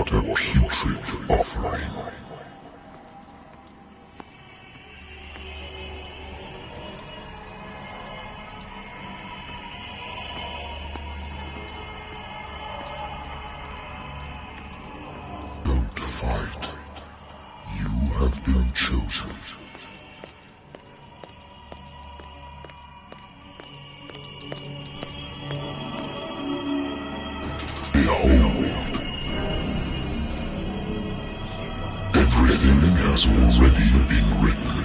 What a putrid offering. Don't fight. You have been chosen. Behold. Everything has already been written.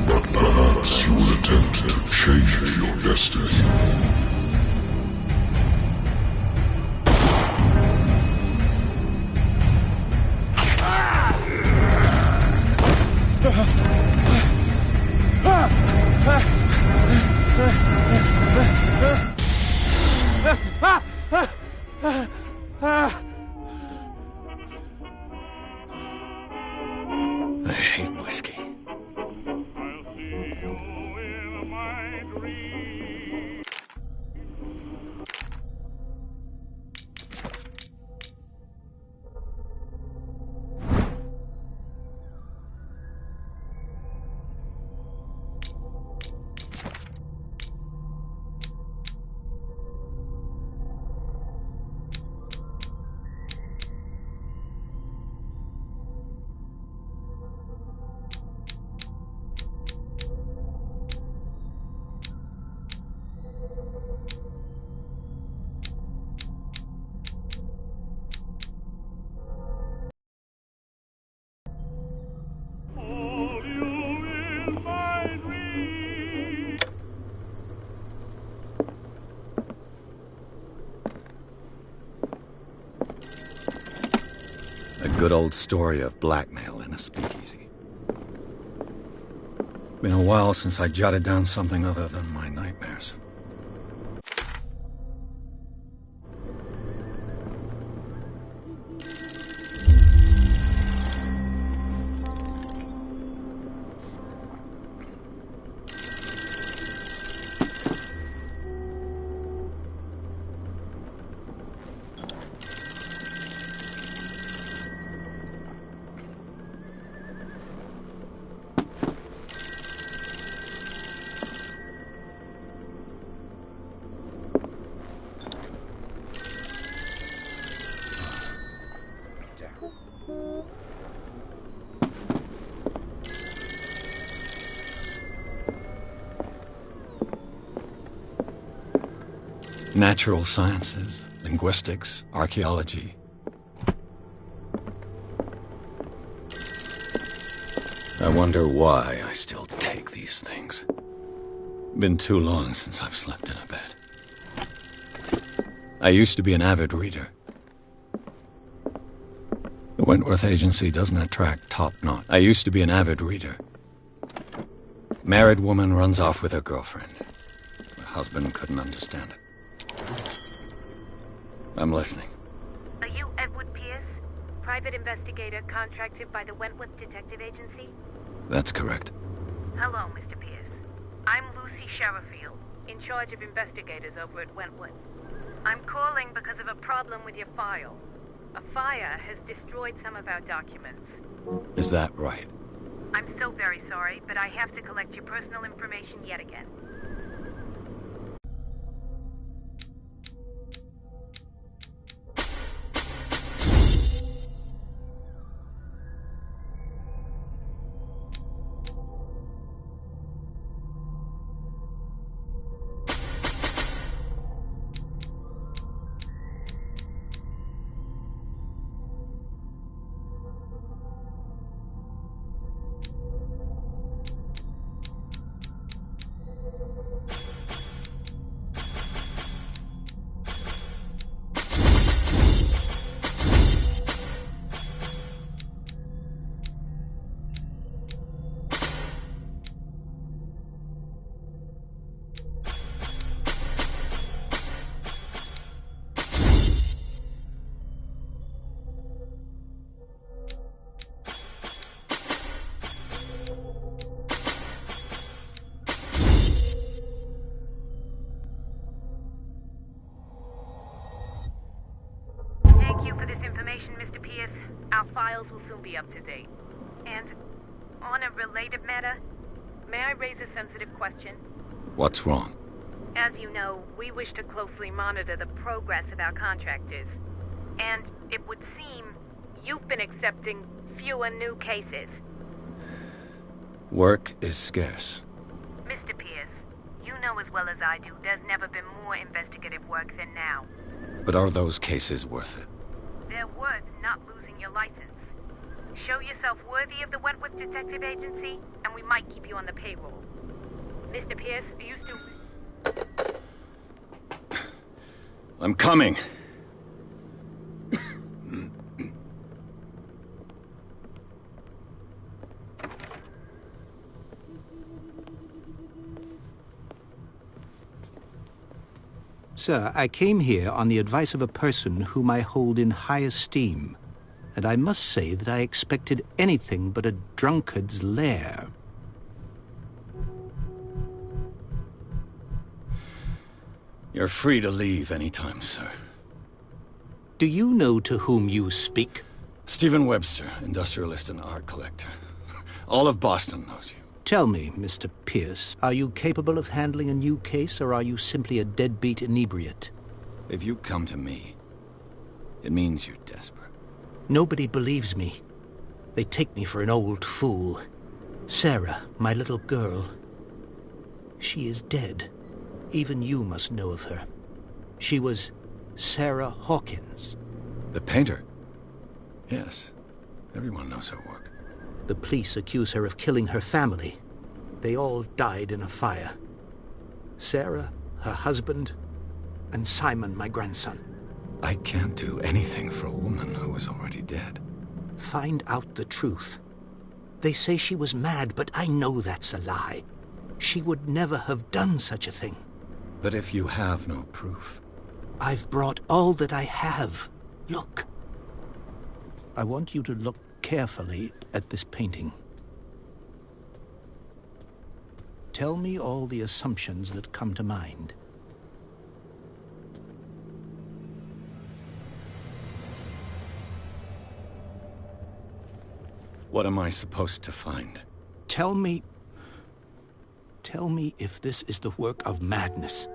But perhaps you will attempt to change your destiny. I hate whiskey. A good old story of blackmail in a speakeasy. Been a while since I jotted down something other than my nightmares. Natural sciences, linguistics, archaeology. I wonder why I still take these things. Been too long since I've slept in a bed. I used to be an avid reader. The Wentworth Agency doesn't attract top-notch. I used to be an avid reader. Married woman runs off with her girlfriend. Her husband couldn't understand it. I'm listening. Are you Edward Pierce, private investigator contracted by the Wentworth Detective Agency? That's correct. Hello, Mr. Pierce. I'm Lucy Sherrifield, in charge of investigators over at Wentworth. I'm calling because of a problem with your file. A fire has destroyed some of our documents. Is that right? I'm so very sorry, but I have to collect your personal information yet again. Our files will soon be up to date. And on a related matter, may I raise a sensitive question? What's wrong? As you know, we wish to closely monitor the progress of our contractors. And it would seem you've been accepting fewer new cases. Work is scarce. Mr. Pierce, you know as well as I do, there's never been more investigative work than now. But are those cases worth it? They're worth not losing your license. Show yourself worthy of the Wentworth Detective Agency, and we might keep you on the payroll. Mr. Pierce, are you still... I'm coming. Sir, I came here on the advice of a person whom I hold in high esteem, and I must say that I expected anything but a drunkard's lair. You're free to leave anytime, sir. Do you know to whom you speak? Stephen Webster, industrialist and art collector. All of Boston knows you. Tell me, Mr. Pierce, are you capable of handling a new case, or are you simply a deadbeat inebriate? If you come to me, it means you're desperate. Nobody believes me. They take me for an old fool. Sarah, my little girl, she is dead. Even you must know of her. She was Sarah Hawkins. The painter? Yes. Everyone knows her work. The police accuse her of killing her family. They all died in a fire. Sarah, her husband, and Simon, my grandson. I can't do anything for a woman who is already dead. Find out the truth. They say she was mad, but I know that's a lie. She would never have done such a thing. But if you have no proof... I've brought all that I have. Look. I want you to look carefully at this painting. Tell me all the assumptions that come to mind. What am I supposed to find? Tell me if this is the work of madness.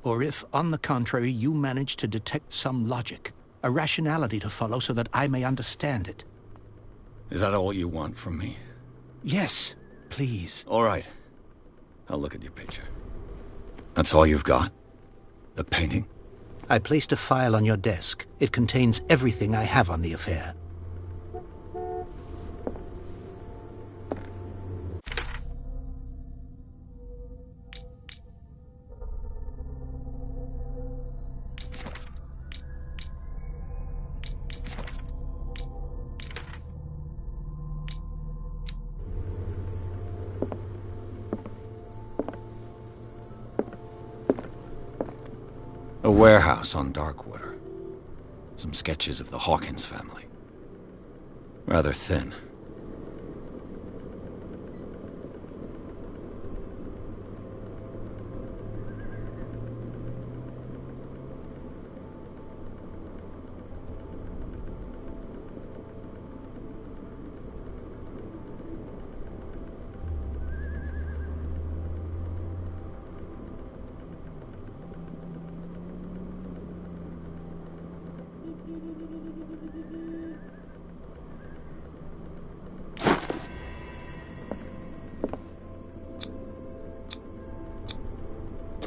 Or if, on the contrary, you manage to detect some logic, a rationality to follow so that I may understand it. Is that all you want from me? Yes, please. All right. I'll look at your picture. That's all you've got? The painting? I placed a file on your desk. It contains everything I have on the affair. A warehouse on Darkwater. Some sketches of the Hawkins family. Rather thin.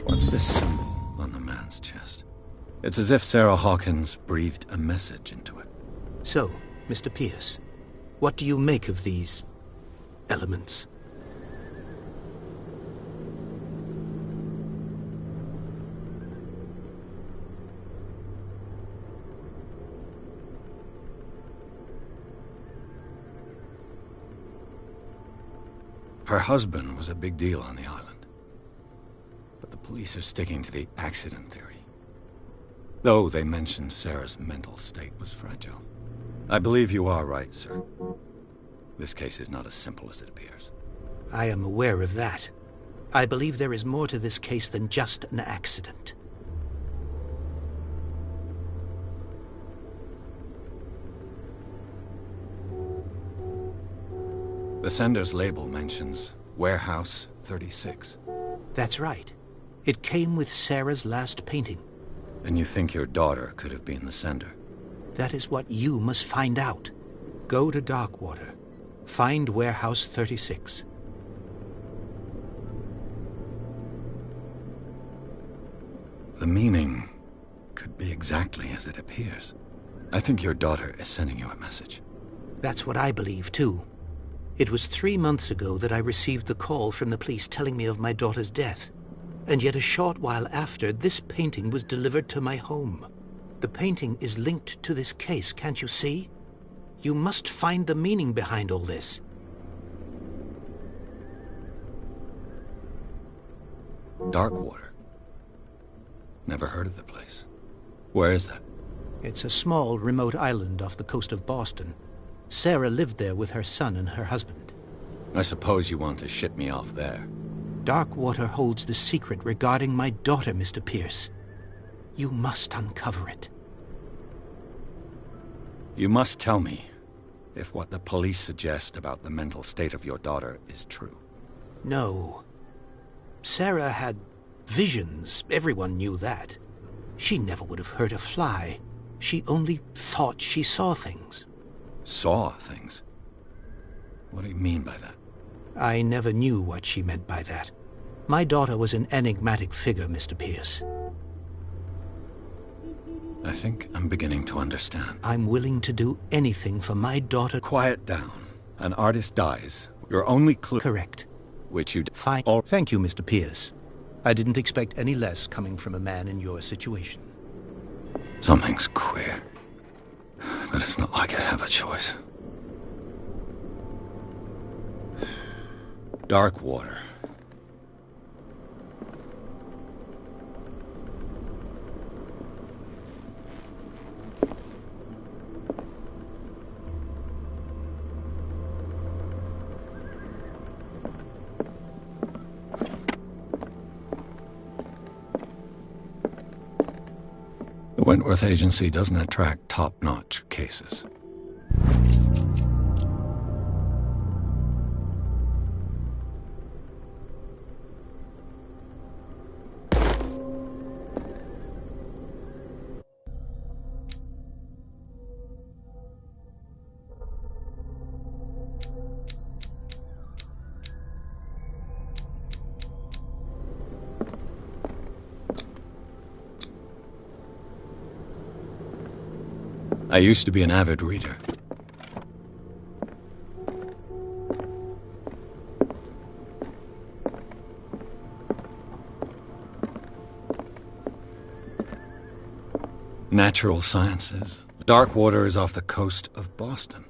What's this symbol on the man's chest? It's as if Sarah Hawkins breathed a message into it. So, Mr. Pierce, what do you make of these elements? Her husband was a big deal on the island. But the police are sticking to the accident theory. Though they mentioned Sarah's mental state was fragile. I believe you are right, sir. This case is not as simple as it appears. I am aware of that. I believe there is more to this case than just an accident. The sender's label mentions Warehouse 36. That's right. It came with Sarah's last painting. And you think your daughter could have been the sender? That is what you must find out. Go to Darkwater. Find Warehouse 36. The meaning could be exactly as it appears. I think your daughter is sending you a message. That's what I believe, too. It was 3 months ago that I received the call from the police telling me of my daughter's death. And yet a short while after, this painting was delivered to my home. The painting is linked to this case, can't you see? You must find the meaning behind all this. Darkwater. Never heard of the place. Where is that? It's a small, remote island off the coast of Boston. Sarah lived there with her son and her husband. I suppose you want to ship me off there. Darkwater holds the secret regarding my daughter, Mr. Pierce. You must uncover it. You must tell me if what the police suggest about the mental state of your daughter is true. No. Sarah had visions. Everyone knew that. She never would have hurt a fly. She only thought she saw things. Saw things? What do you mean by that? I never knew what she meant by that. My daughter was an enigmatic figure, Mr. Pierce. I think I'm beginning to understand. I'm willing to do anything for my daughter. Quiet down. An artist dies. Your only clue... Correct. Which you... Fine. Thank you, Mr. Pierce. I didn't expect any less coming from a man in your situation. Something's queer. But it's not like I have a choice. Darkwater. The Wentworth Agency doesn't attract top-notch cases. I used to be an avid reader. Natural sciences. Darkwater is off the coast of Boston.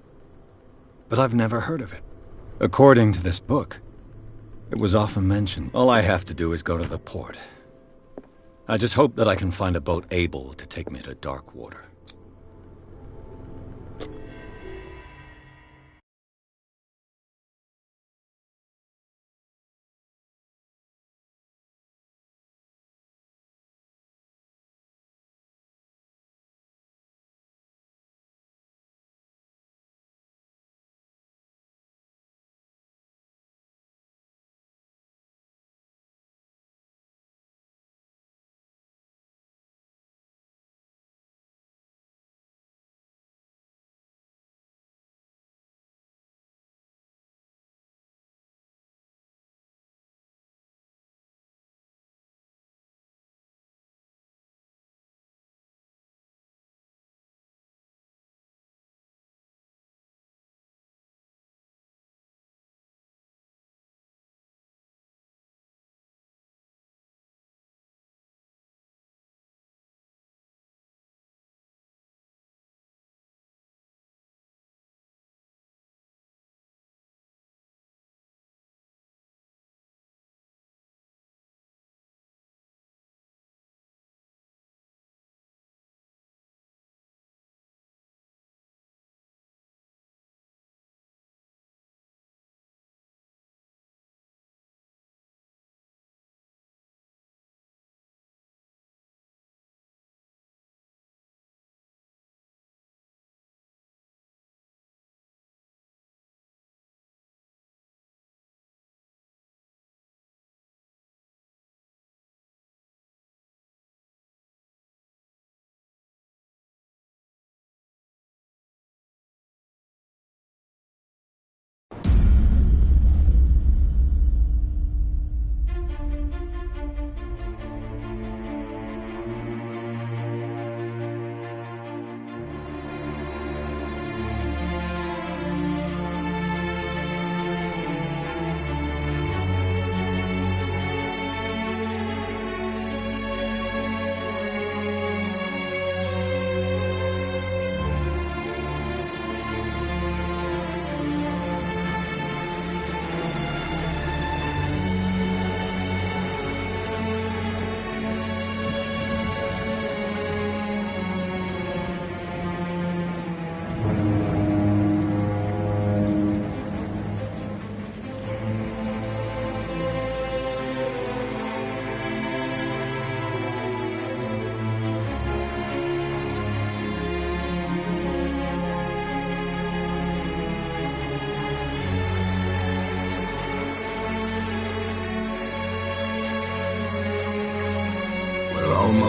But I've never heard of it. According to this book, it was often mentioned. All I have to do is go to the port. I just hope that I can find a boat able to take me to Darkwater.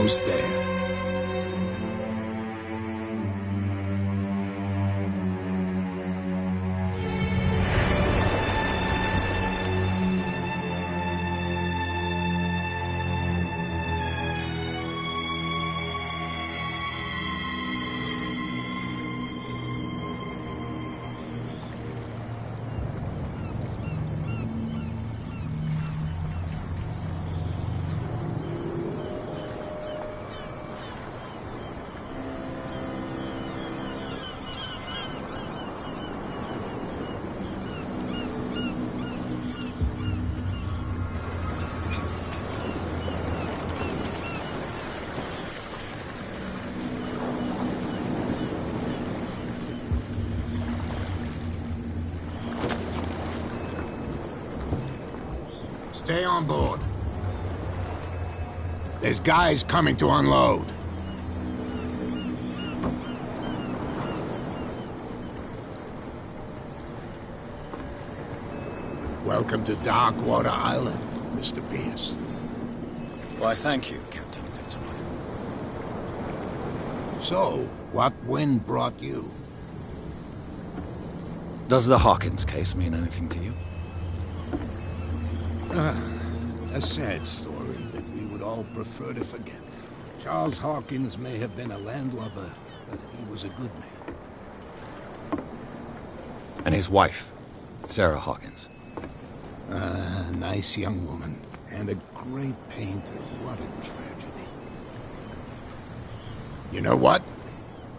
almost there. Stay on board. There's guys coming to unload. Welcome to Darkwater Island, Mr. Pierce. Why, thank you, Captain Fitzroy. So, what wind brought you? Does the Hawkins case mean anything to you? A sad story that we would all prefer to forget. Charles Hawkins may have been a landlubber, but he was a good man. And his wife, Sarah Hawkins. A nice young woman, and a great painter. What a tragedy. You know what?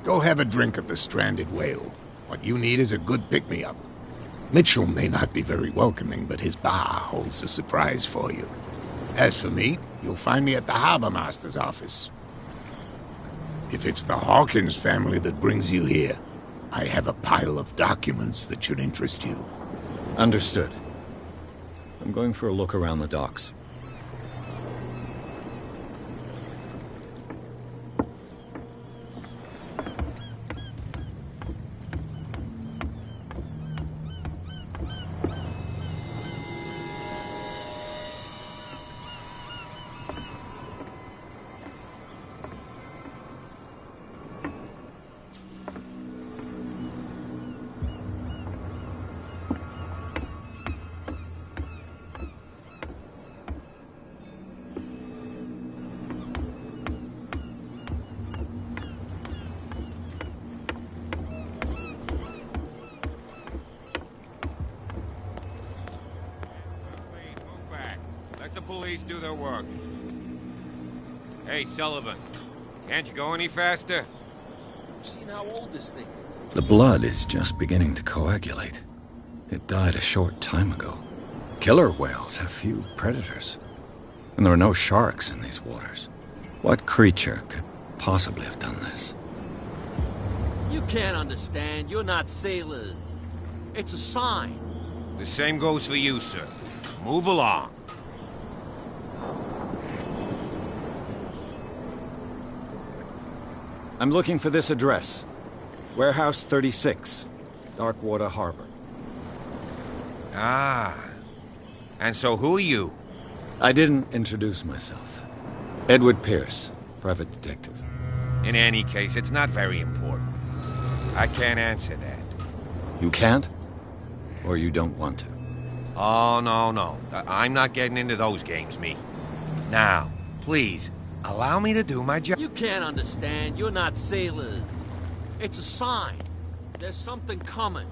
Go have a drink at the Stranded Whale. What you need is a good pick-me-up. Mitchell may not be very welcoming, but his bar holds a surprise for you. As for me, you'll find me at the Harbor Master's office. If it's the Hawkins family that brings you here, I have a pile of documents that should interest you. Understood. I'm going for a look around the docks. Police do their work. Hey, Sullivan, can't you go any faster? You've seen how old this thing is. The blood is just beginning to coagulate. It died a short time ago. Killer whales have few predators. And there are no sharks in these waters. What creature could possibly have done this? You can't understand. You're not sailors. It's a sign. The same goes for you, sir. Move along. I'm looking for this address. Warehouse 36, Darkwater Harbor. Ah. And so who are you? I didn't introduce myself. Edward Pierce, private detective. In any case, it's not very important. I can't answer that. You can't? Or you don't want to? Oh, no. I'm not getting into those games, me. Now, please, allow me to do my job. You can't understand. You're not sailors. It's a sign. There's something coming.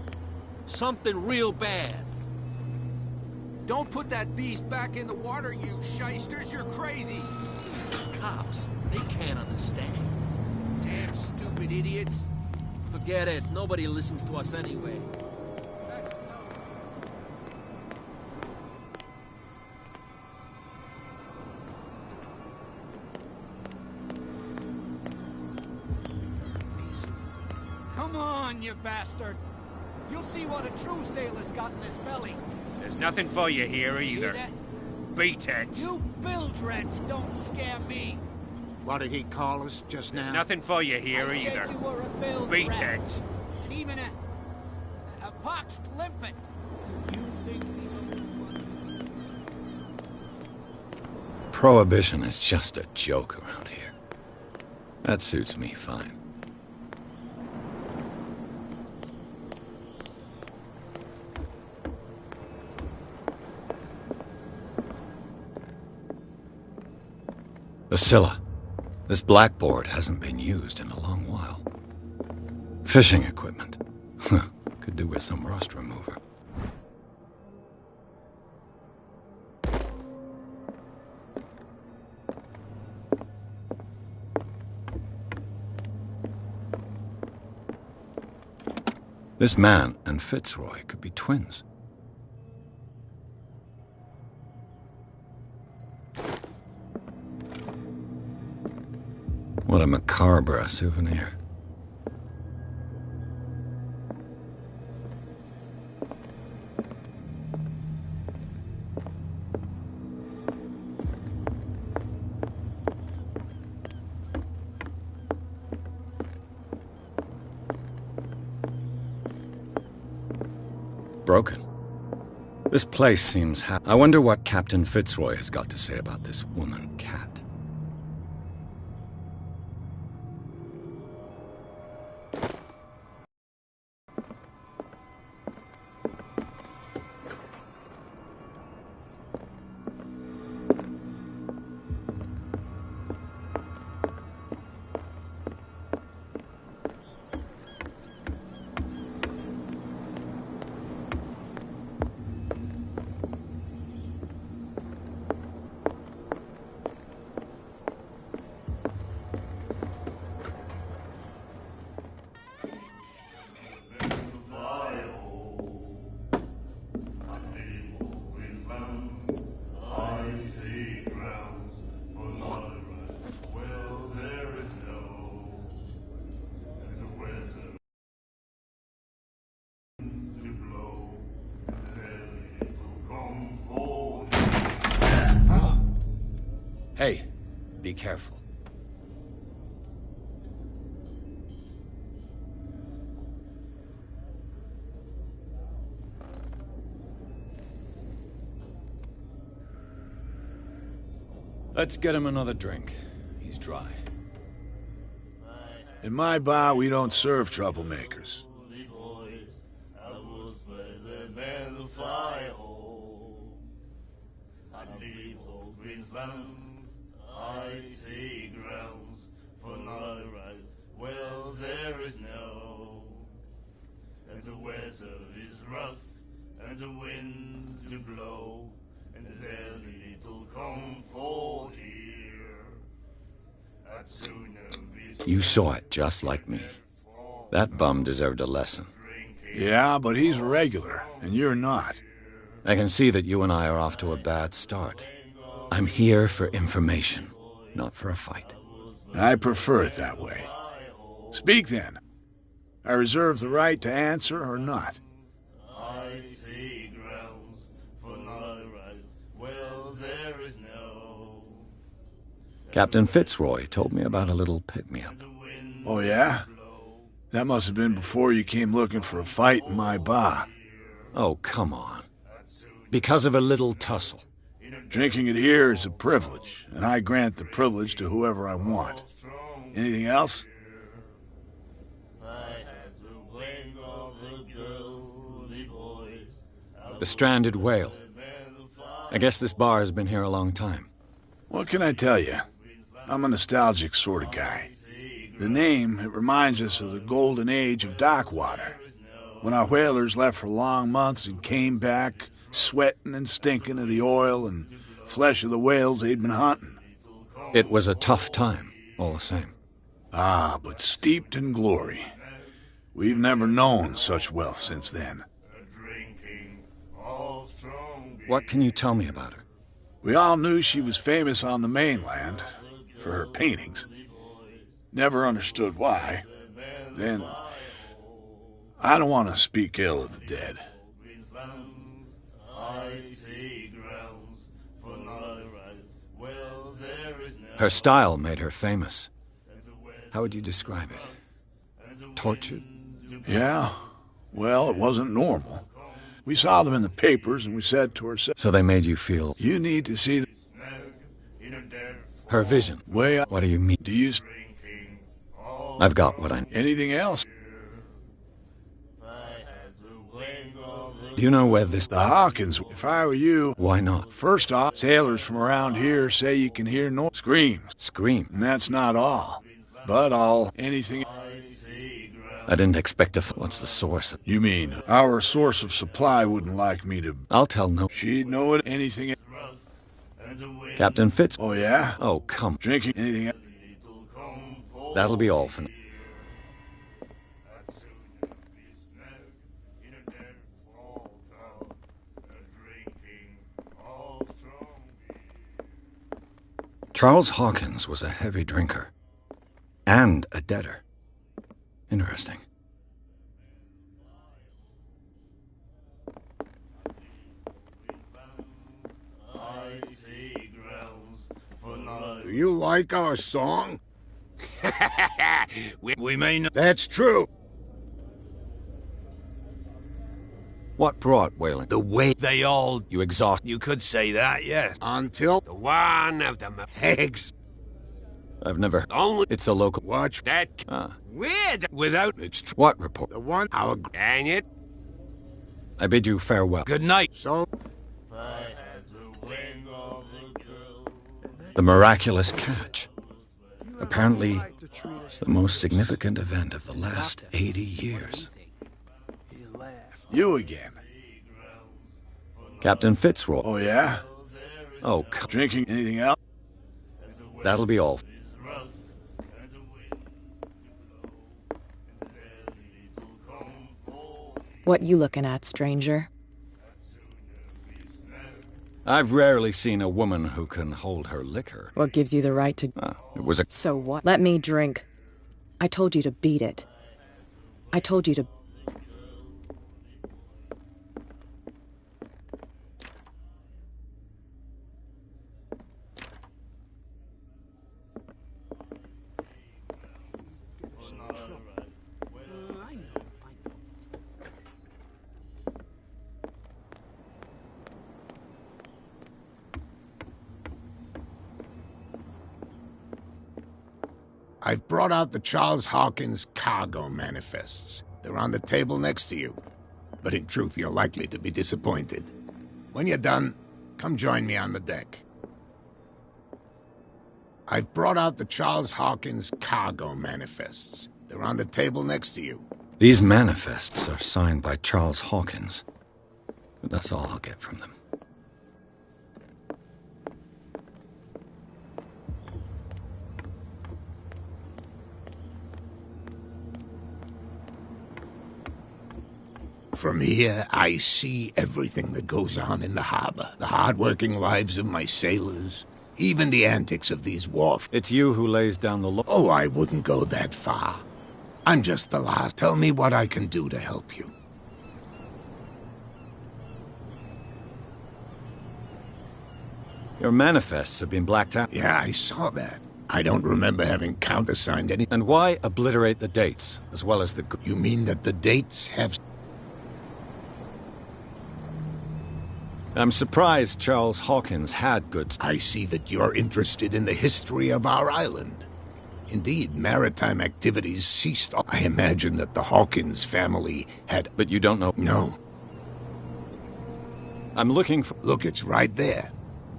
Something real bad. Don't put that beast back in the water, you shysters. You're crazy. Cops, they can't understand. Damn stupid idiots. Forget it. Nobody listens to us anyway. That's no... Come on, you bastard. You'll see what a true sailor's got in his belly. There's nothing for you here either. Hear Beat it. You bilge-rats don't scare me. What did he call us just now? Nothing for you here I either. said you were a bilge Beat rat. it. And even a poxed limpet. You think Prohibition is just a joke around here. That suits me fine. The Scylla. This blackboard hasn't been used in a long while. Fishing equipment. Could do with some rust remover. This man and Fitzroy could be twins. What a macabre souvenir. Broken. This place seems I wonder what Captain Fitzroy has got to say about this woman, Cat. Hey, be careful. Let's get him another drink. He's dry. In my bar, we don't serve troublemakers. I see grounds for not right. Well, there is no. And the weather is rough, and the winds do blow, and there's little comfort here. I'd sooner be. You saw it just like me. That bum deserved a lesson. Yeah, but he's a regular, and you're not. I can see that you and I are off to a bad start. I'm here for information, not for a fight. I prefer it that way. Speak then. I reserve the right to answer or not. I see grounds for not right. Well, there is no. Captain Fitzroy told me about a little pick-me-up. Oh, yeah? That must have been before you came looking for a fight in my bar. Oh, come on. Because of a little tussle. Drinking it here is a privilege, and I grant the privilege to whoever I want. Anything else? The Stranded Whale. I guess this bar has been here a long time. What can I tell you? I'm a nostalgic sort of guy. The name, it reminds us of the golden age of dockwater, when our whalers left for long months and came back sweating and stinking of the oil and flesh of the whales they'd been hunting. It was a tough time, all the same. Ah, but steeped in glory. We've never known such wealth since then. What can you tell me about her? We all knew she was famous on the mainland for her paintings. Never understood why. Then, I don't want to speak ill of the dead. Her style made her famous. How would you describe it? Tortured? Yeah. Well, it wasn't normal. We saw them in the papers, and we said to ourselves... So they made you feel... You need to see... Her vision. Way up... What do you mean? Do you... I've got what I need. Anything else? Do you know where this... The Hawkins. If I were you... Why not? First off, sailors from around here say you can hear screams. Scream. And that's not all. But anything... I didn't expect to... What's the source? You mean, our source of supply wouldn't like me to... I'll tell no... She'd know it. Anything... Captain Fitz... Oh, yeah? Oh, come. Drinking anything else? That'll be all for now. Charles Hawkins was a heavy drinker. And a debtor. Interesting. Do you like our song? we may not... That's true. What brought Whaling? The way they all... You exhaust... You could say that, yes. Until... The one of them eggs. I've never... Only... It's a local... Watch. That... Weird. Without... It's true. What report? The one... Our... Dang it. I bid you farewell. Good night. So... The miraculous catch. Apparently, the most significant event of the last 80 years. You again. Captain Fitzroy. Oh, yeah? Oh, come. Drinking anything else? That'll be all. What you looking at, stranger? I've rarely seen a woman who can hold her liquor. What gives you the right to... It was a... So what? Let me drink. I told you to beat it. I told you to... I've brought out the Charles Hawkins cargo manifests. They're on the table next to you. But in truth, you're likely to be disappointed. When you're done, come join me on the deck. I've brought out the Charles Hawkins cargo manifests. They're on the table next to you. These manifests are signed by Charles Hawkins. But that's all I'll get from them. From here, I see everything that goes on in the harbor. The hard-working lives of my sailors. Even the antics of these wharf... It's you who lays down the law. Oh, I wouldn't go that far. I'm just the last. Tell me what I can do to help you. Your manifests have been blacked out. Yeah, I saw that. I don't remember having countersigned any... And why obliterate the dates, as well as the... You mean that the dates have... I'm surprised Charles Hawkins had goods. I see that you're interested in the history of our island. Indeed, maritime activities ceased. I imagine that the Hawkins family had... But you don't know... No. I'm looking for... Look, it's right there.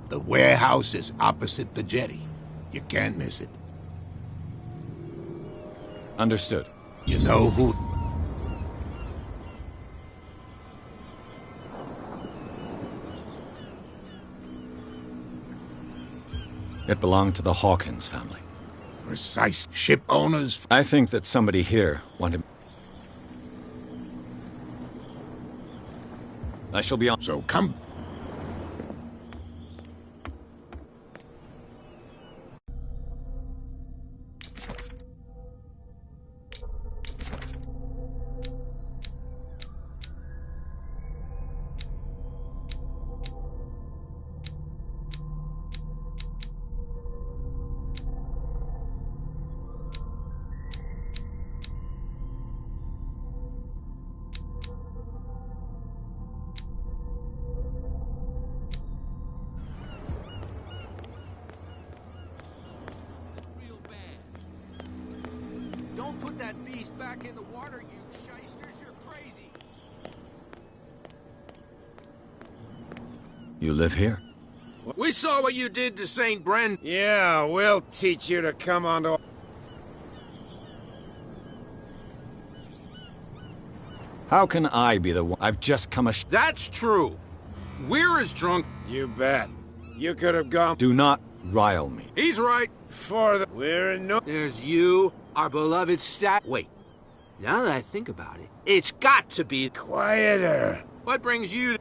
The warehouse is opposite the jetty. You can't miss it. Understood. You know who... It belonged to the Hawkins family. Precise. Ship owners... I think that somebody here wanted... I shall be on... So come... back in the water, you shysters. You're crazy. You live here? We saw what you did to St. Bren. Yeah, we'll teach you to come onto... How can I be the one? I've just come That's true. We're as drunk. You bet. You could have gone... Do not rile me. He's right. For the... We're in no... There's you, our beloved stat... Wait. Now that I think about it, it's got to be... Quieter. What brings you to...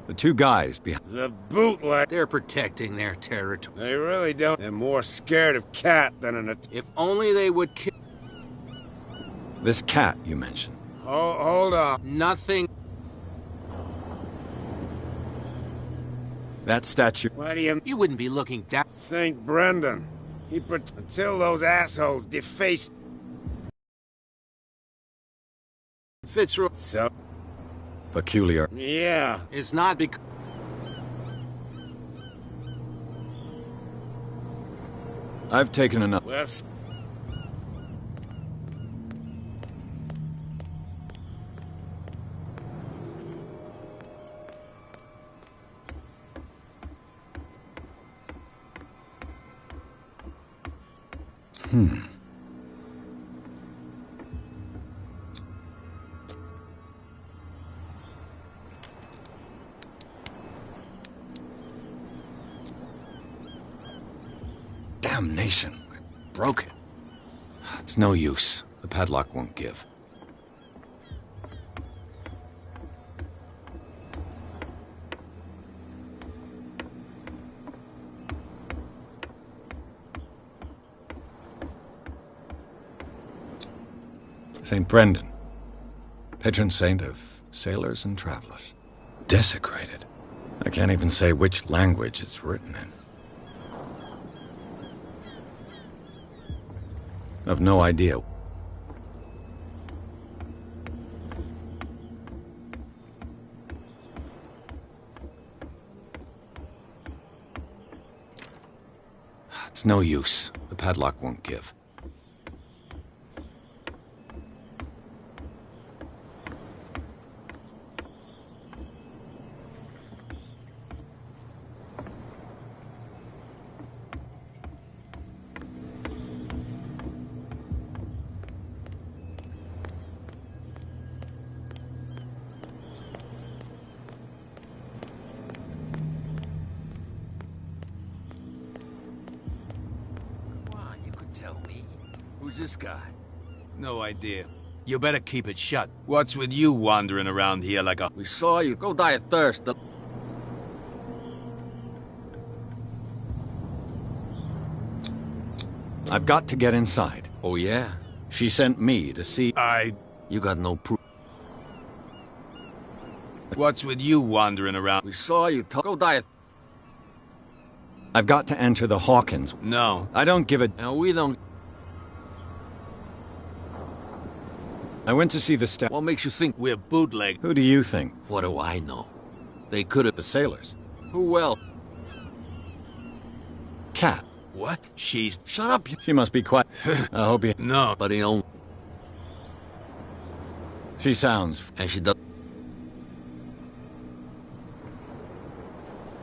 The two guys behind... The bootleg... They're protecting their territory. They really don't... They're more scared of Cat than an... If only they would kill... This cat you mentioned. Hold on. Nothing... That statue... Why do you... You wouldn't be looking down... St. Brendan. Until those assholes deface... Fitzroy... So... Peculiar. Yeah. It's not because... I've taken enough. Well... Damnation. I broke it. It's no use. The padlock won't give. St. Brendan, patron saint of sailors and travelers. Desecrated. I can't even say which language it's written in. I've no idea. It's no use. The padlock won't give. Who's this guy? No idea. You better keep it shut. What's with you wandering around here like a... We saw you. Go die of thirst. I've got to get inside. Oh, yeah? She sent me to see... You got no proof. What's with you wandering around? We saw you. Go die of... I've got to enter the Hawkins. No. I don't give a... And we don't... I went to see the staff. What makes you think we're bootleg? Who do you think? What do I know? They could have... The sailors. Who else? Cat. What? She's... Shut up, you... She must be quiet. I hope you... No. But he don't... She sounds... And she does...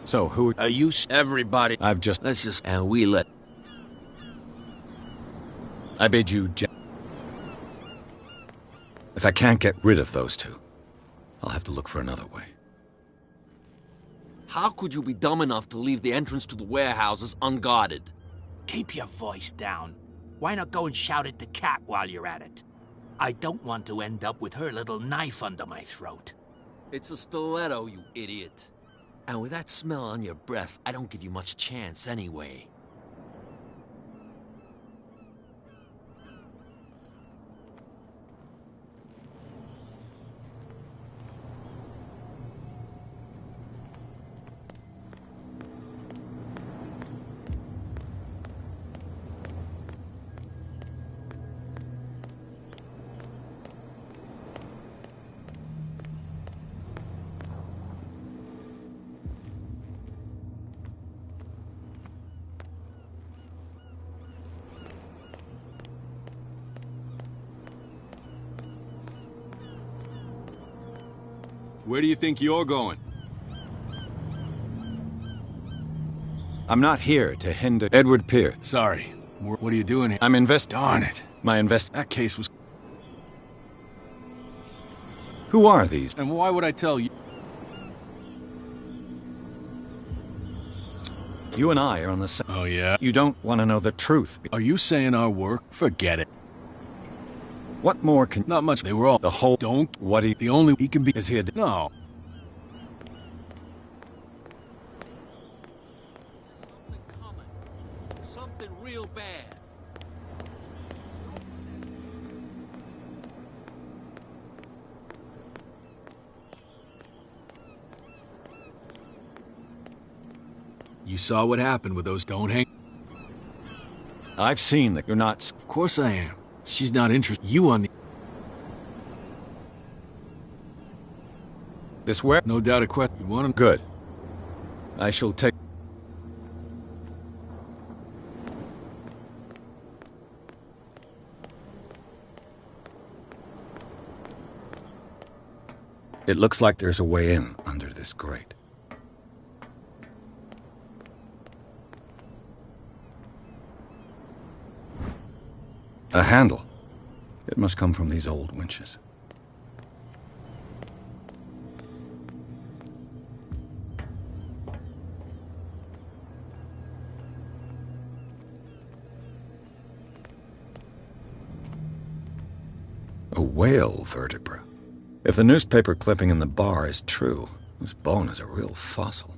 So, who... Are you... Everybody. I've just... Let's just... And we let... I bid you... If I can't get rid of those two, I'll have to look for another way. How could you be dumb enough to leave the entrance to the warehouses unguarded? Keep your voice down. Why not go and shout at the cat while you're at it? I don't want to end up with her little knife under my throat. It's a stiletto, you idiot. And with that smell on your breath, I don't give you much chance anyway. Where do you think you're going? I'm not here to hinder Edward Pierce. Sorry. What are you doing here? I'm Darn it. That case was... Who are these? And why would I tell you? You and I are on the same... Oh, yeah? You don't want to know the truth. Are you saying our work? Forget it. What more can... Not much. They were all... The whole... Don't... What he... The only he can be... Is he a... No. Something coming. Something real bad. You saw what happened with those don't hang... I've seen that you're not... Of course I am. She's not interested. You on the... This where? No doubt a question. You want him? Good. I shall take... It looks like there's a way in under this grate. A handle. It must come from these old winches. A whale vertebra. If the newspaper clipping in the bar is true, this bone is a real fossil.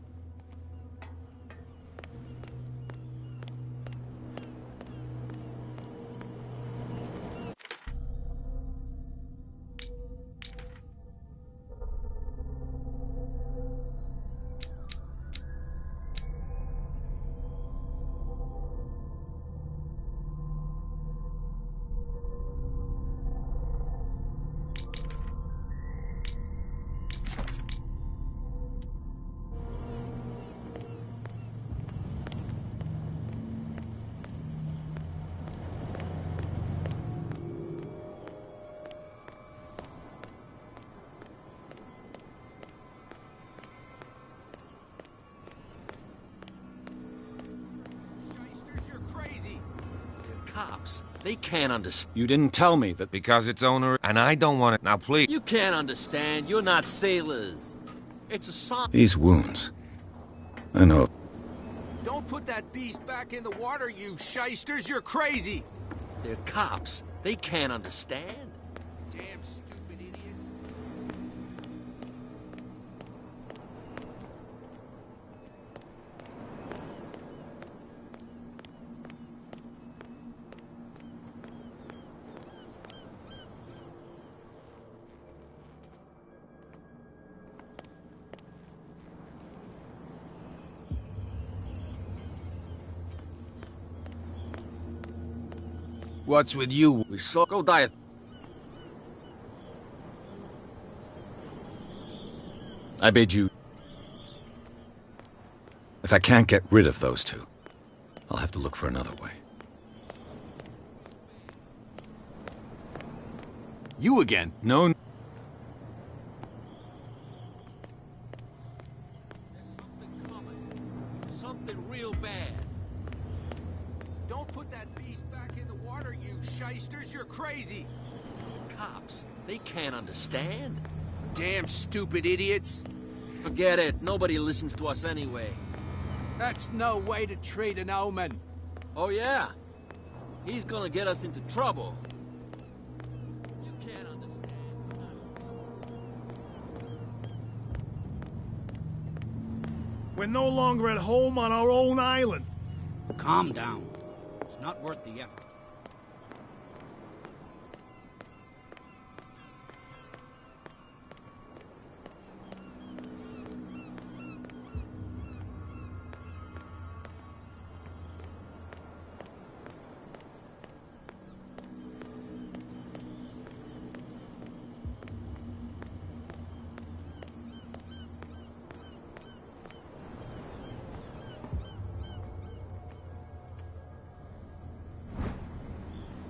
Cops. They can't understand. You didn't tell me that... Because it's owner, and I don't want it. Now, please. You can't understand. You're not sailors. It's a sign. These wounds. I know. Don't put that beast back in the water, you shysters! You're crazy! They're cops. They can't understand. Damn stupid idiots. What's with you? We saw... Go die. I bid you... If I can't get rid of those two, I'll have to look for another way. You again? No. Something real bad. Don't put that beast back in the water, you shysters! You're crazy! Cops. They can't understand. Damn stupid idiots! Forget it. Nobody listens to us anyway. That's no way to treat an omen. Oh, yeah? He's gonna get us into trouble. You can't understand. We're no longer at home on our own island. Calm down. It's not worth the effort.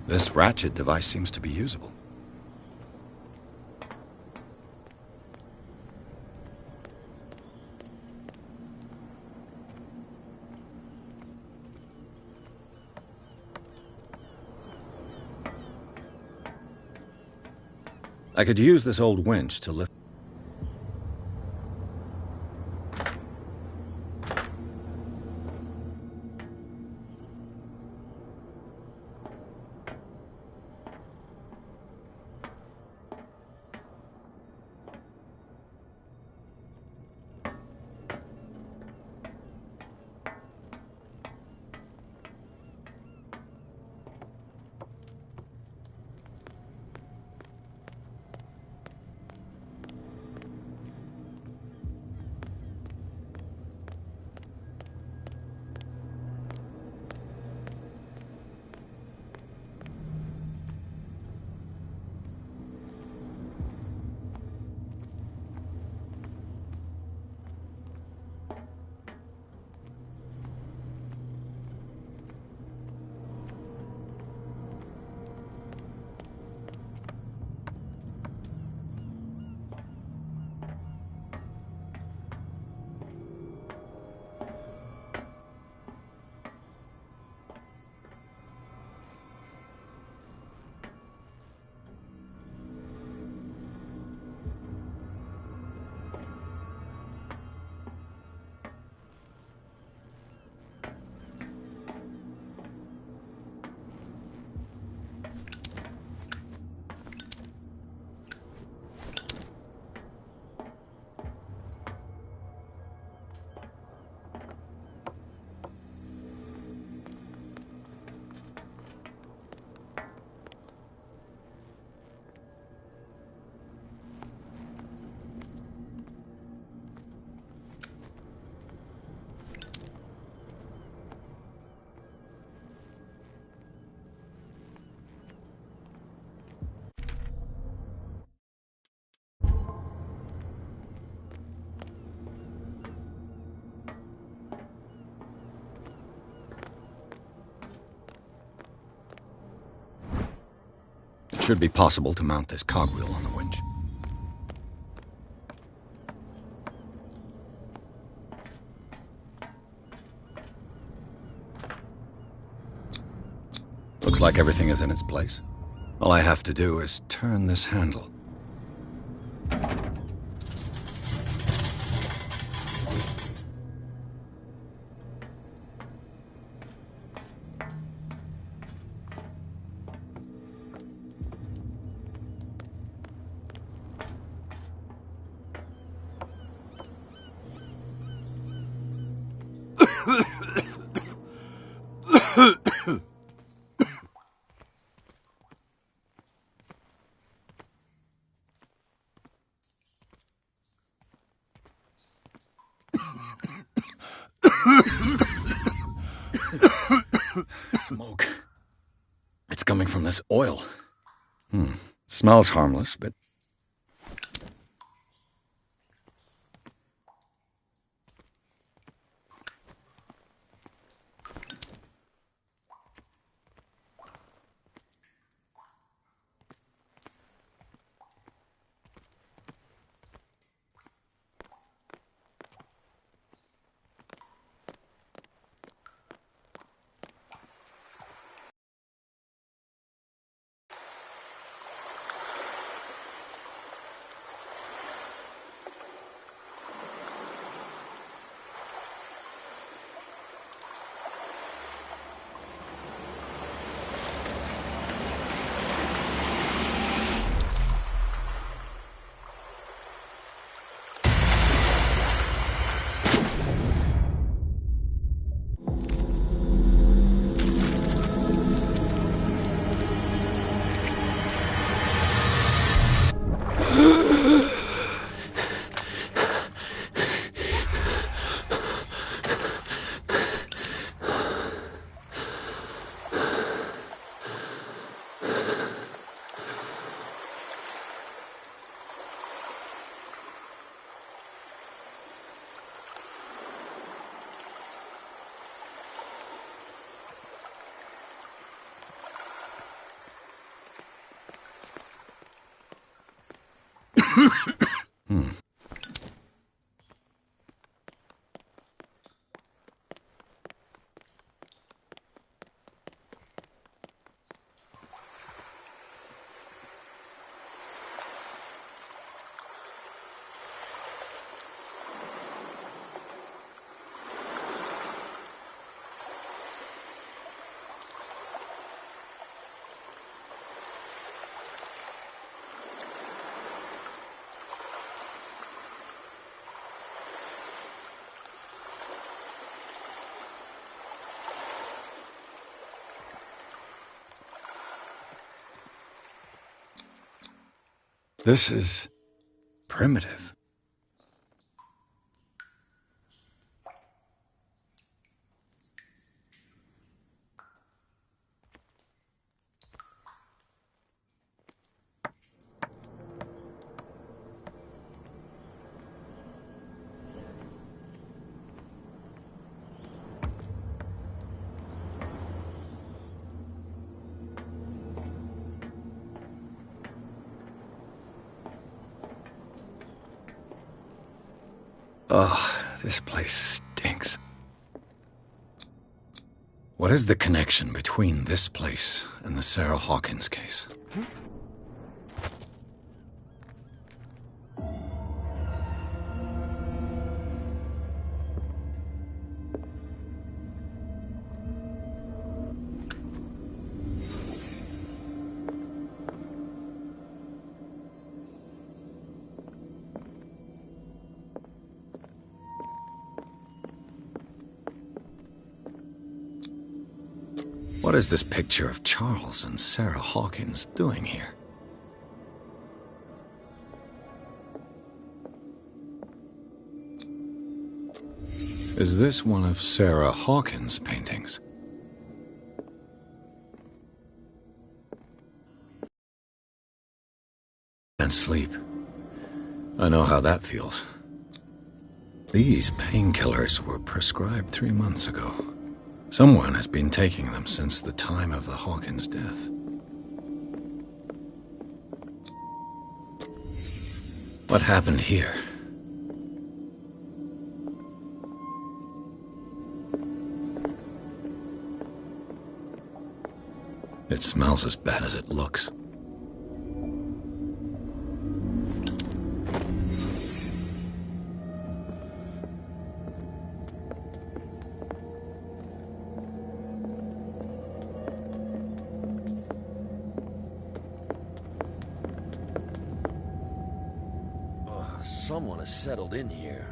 This ratchet device seems to be usable. I could use this old winch to lift... It should be possible to mount this cogwheel on the winch. Looks like everything is in its place. All I have to do is turn this handle. Smoke. It's coming from this oil. Smells harmless, but... This is primitive. Oh, this place stinks. What is the connection between this place and the Sarah Hawkins case? What is this picture of Charles and Sarah Hawkins doing here? Is this one of Sarah Hawkins' paintings? And sleep. I know how that feels. These painkillers were prescribed 3 months ago. Someone has been taking them since the time of the Hawkins' death. What happened here? It smells as bad as it looks. Someone has settled in here.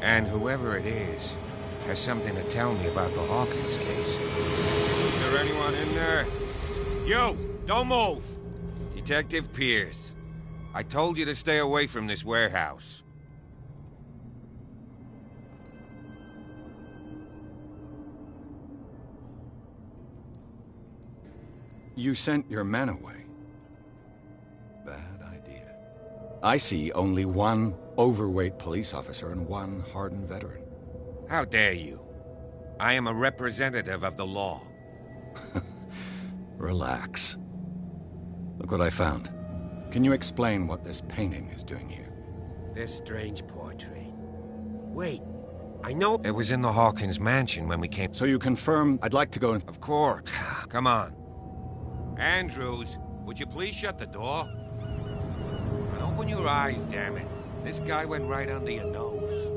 And whoever it is has something to tell me about the Hawkins case. Is there anyone in there? You! Don't move! Detective Pierce. I told you to stay away from this warehouse. You sent your men away. Bad idea. I see only one overweight police officer and one hardened veteran. How dare you? I am a representative of the law. Relax. Look what I found. Can you explain what this painting is doing here? This strange portrait. Wait, I know it was in the Hawkins mansion when we came. So you confirm I'd like to go in? Of course. Come on. Andrews, would you please shut the door? And open your eyes, damn it. This guy went right under your nose.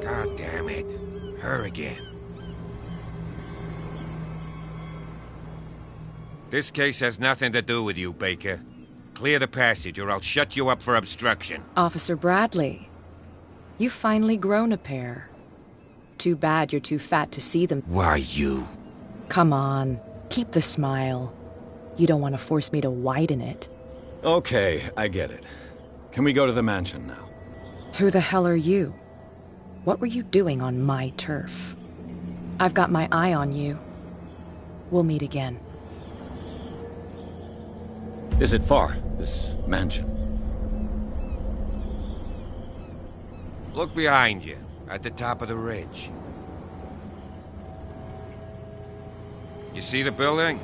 God damn it. Her again. This case has nothing to do with you, Baker. Clear the passage or I'll shut you up for obstruction. Officer Bradley, you've finally grown a pair. Too bad you're too fat to see them. Why, you? Come on, keep the smile. You don't want to force me to widen it. Okay, I get it. Can we go to the mansion now? Who the hell are you? What were you doing on my turf? I've got my eye on you. We'll meet again. Is it far, this mansion? Look behind you, at the top of the ridge. You see the building?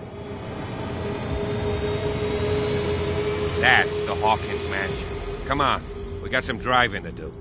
That's the Hawkins mansion. Come on, we got some driving to do.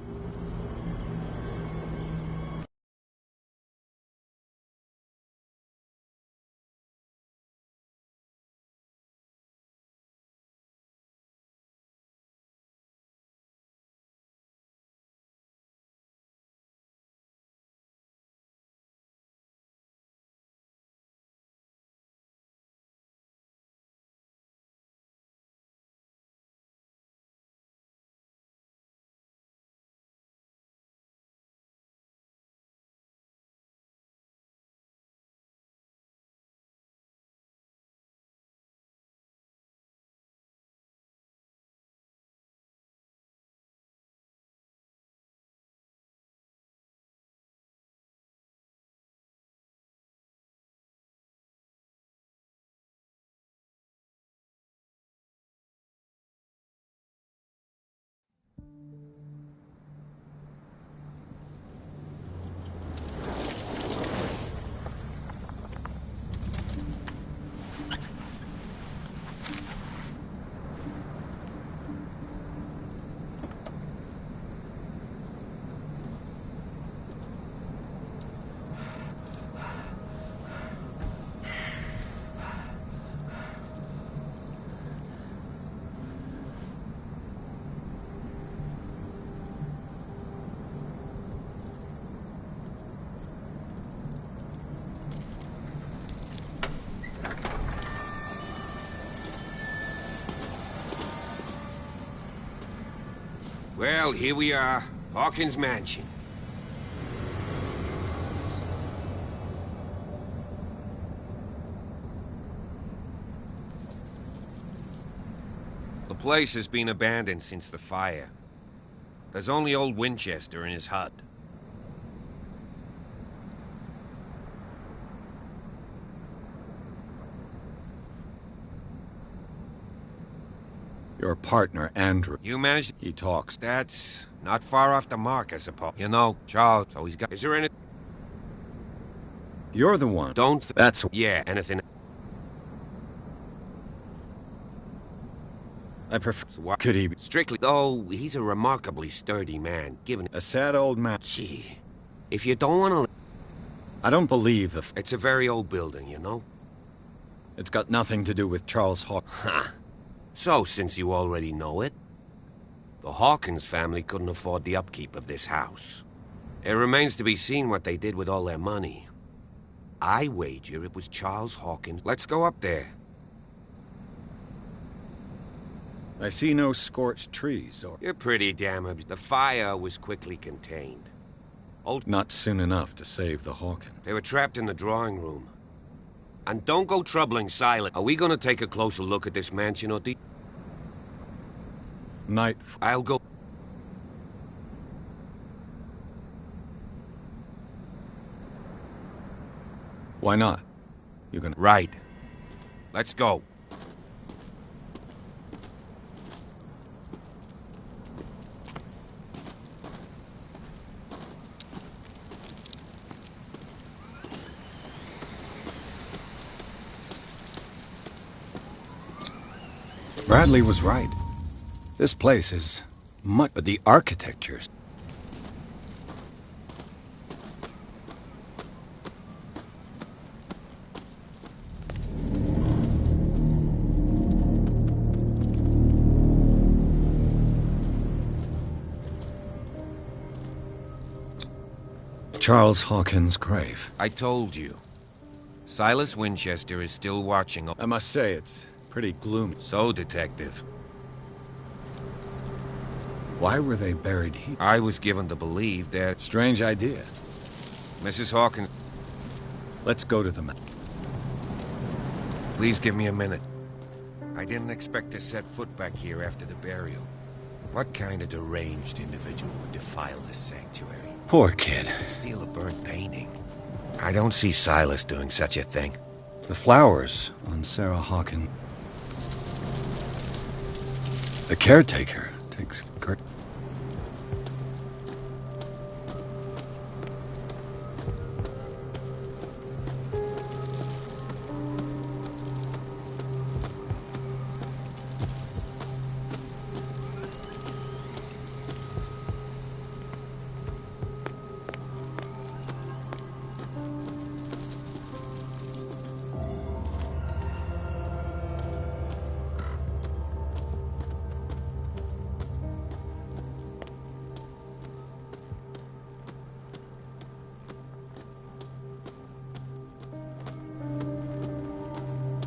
Well, here we are. Hawkins Mansion. The place has been abandoned since the fire. There's only old Winchester in his hut. Your partner, Andrew. You managed... He talks. That's not far off the mark, I suppose. You know, Charles always got... Is there any... You're the one. Don't... That's... Yeah, anything... I prefer... So what could he be? Strictly, though, he's a remarkably sturdy man, given... A sad old man. Gee, if you don't want to... I don't believe the... It's a very old building, you know? It's got nothing to do with Charles Hawkins. Huh. So, since you already know it, the Hawkins family couldn't afford the upkeep of this house. It remains to be seen what they did with all their money. I wager it was Charles Hawkins. Let's go up there. I see no scorched trees, or... You're pretty damaged. The fire was quickly contained. Not soon enough to save the Hawkins. They were trapped in the drawing room. And don't go troubling Silent. Are we gonna take a closer look at this mansion, or do... Night... I'll go... Why not? You can... Right. Let's go. Bradley was right. This place is much, but the architectures. Charles Hawkins' grave. I told you. Silas Winchester is still watching. I must say, it's pretty gloomy. So, Detective. Why were they buried here? I was given to believe that... Strange idea. Mrs. Hawkins... Let's go to the... Please give me a minute. I didn't expect to set foot back here after the burial. What kind of deranged individual would defile this sanctuary? Poor kid. Steal a burnt painting. I don't see Silas doing such a thing. The flowers on Sarah Hawkins. The caretaker takes Kurt.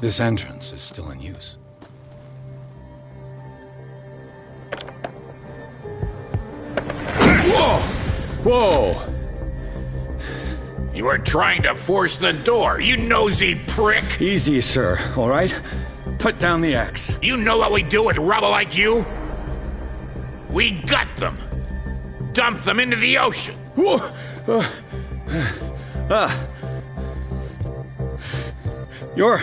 This entrance is still in use. Whoa! Whoa! You were trying to force the door, you nosy prick! Easy, sir, all right? Put down the axe. You know what we do with rubble like you? We gut them. Dump them into the ocean. Whoa! You're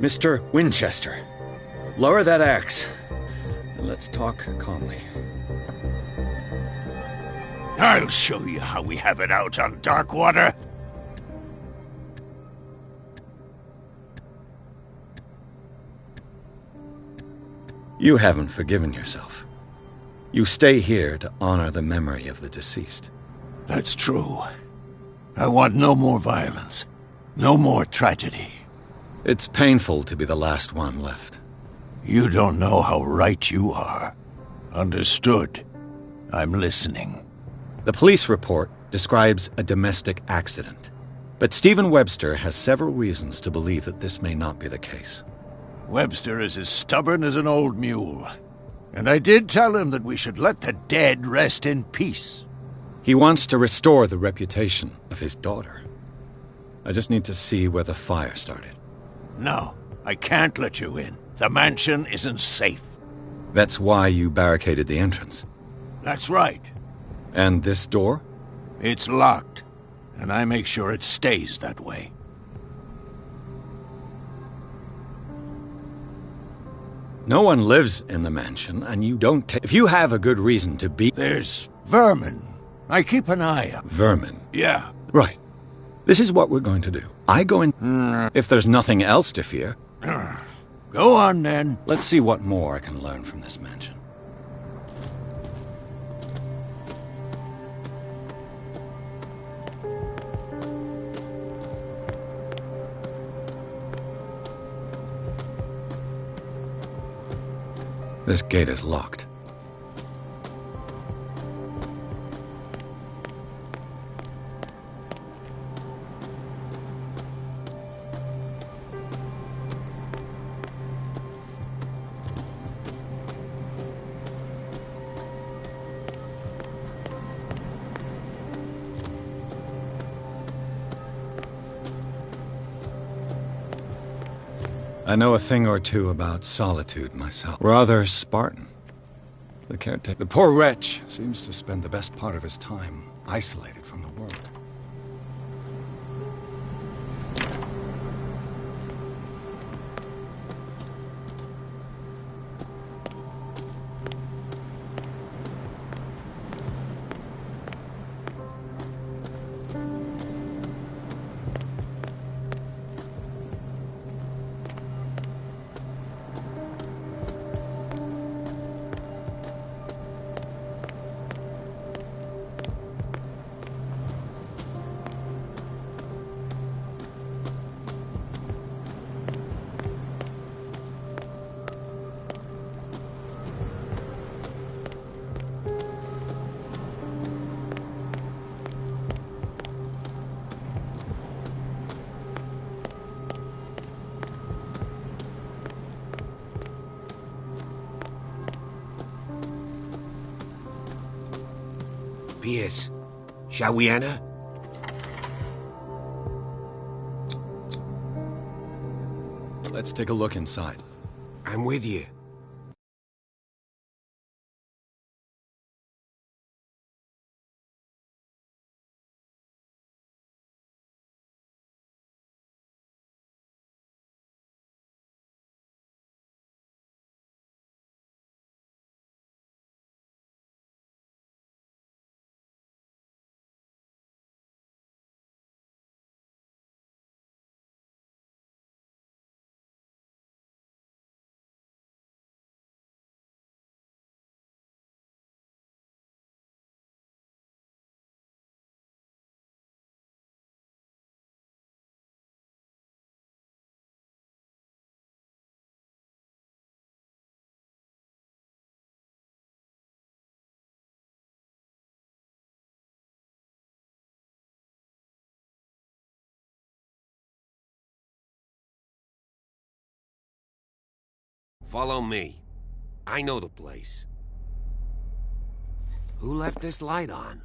Mr. Winchester. Lower that axe. And let's talk calmly. I'll show you how we have it out on Darkwater. You haven't forgiven yourself. You stay here to honor the memory of the deceased. That's true. I want no more violence. No more tragedy. It's painful to be the last one left. You don't know how right you are. Understood. I'm listening. The police report describes a domestic accident, but Stephen Webster has several reasons to believe that this may not be the case. Webster is as stubborn as an old mule. And I did tell him that we should let the dead rest in peace. He wants to restore the reputation of his daughter. I just need to see where the fire started. No, I can't let you in. The mansion isn't safe. That's why you barricaded the entrance. That's right. And this door? It's locked, and I make sure it stays that way. No one lives in the mansion, and you don't take... If you have a good reason to be... There's vermin. I keep an eye out. Vermin? Yeah. Right. This is what we're going to do. I go in... If there's nothing else to fear... Go on, then. Let's see what more I can learn from this mansion. This gate is locked. I know a thing or two about solitude myself. Rather Spartan. The caretaker. The poor wretch seems to spend the best part of his time isolated from the world. Pierce, shall we enter? Let's take a look inside. I'm with you. Follow me. I know the place. Who left this light on?